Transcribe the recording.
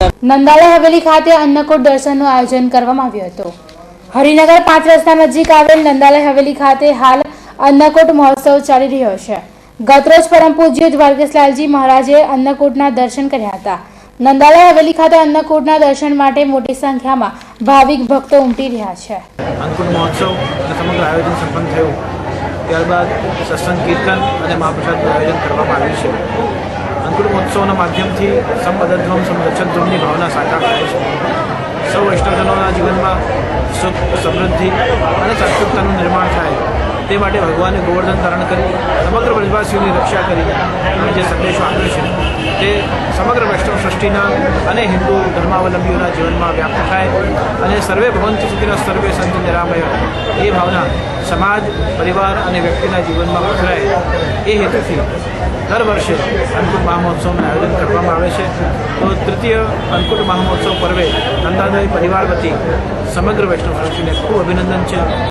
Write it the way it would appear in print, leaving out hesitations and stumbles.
નંદાલય હવેલી ખાતે અન્નકૂટ દર્શનનું આયોજન કરવામાં આવ્યું હતું। હરિનગર 5 રસ્તા નજીક આવેલ નંદાલય હવેલી ખાતે હાલ અન્નકૂટ મહોત્સવ ચાલી રહ્યો છે। ગતરોજ પરમ પૂજ્ય દ્વારકેશલાલજી મહારાજે અન્નકૂટના દર્શન કર્યા હતા। નંદાલય હવેલી ખાતે અન્નકૂટના દર્શન માટે મોટી સંખ્યામાં ભાવિક ભક્તો ઉમટી રહ્યા છે। અન્નકૂટ મહોત્સવ સમગ્ર આયોજન સંપન્ન થયું ત્યારબાદ સત્સંગ કીર્તન અને મહાપ્રસાદનું આયોજન કરવામાં આવ્યું છે। અન્નકૂટ મહોત્સવના માધ્યમથી સંપદધ્વમ સંરક્ષણધ્વમની ભાવના સાકાર થાય છે। સૌ વૈષ્ણવજનોના જીવનમાં સુખ સમૃદ્ધિ અને સાત્વિકતાનું નિર્માણ થાય તે માટે ભગવાને ગોવર્ધન ધારણ કરી સમગ્ર બ્રજવાસીઓની રક્ષા કરી જે સંદેશો આપ્યો છે તે સમગ્ર વૈષ્ણવ સૃષ્ટિના અને હિન્દુ ધર્માવલંબીઓના જીવનમાં વ્યાપ્ત થાય અને સર્વે ભવંતુ સુખિનઃ સર્વે સંતુ નિરામય એ ભાવના સમાજ પરિવાર અને વ્યક્તિના જીવનમાં પથરાય એ હેતુથી દર વર્ષે અન્નકૂટ મહામહોત્સવનું આયોજન કરવામાં આવે છે। તો તૃતીય અન્નકૂટ મહામહોત્સવ પર્વે નંદાલય પરિવાર વતી સમગ્ર વૈષ્ણવ સૃષ્ટિને ખૂબ અભિનંદન છે।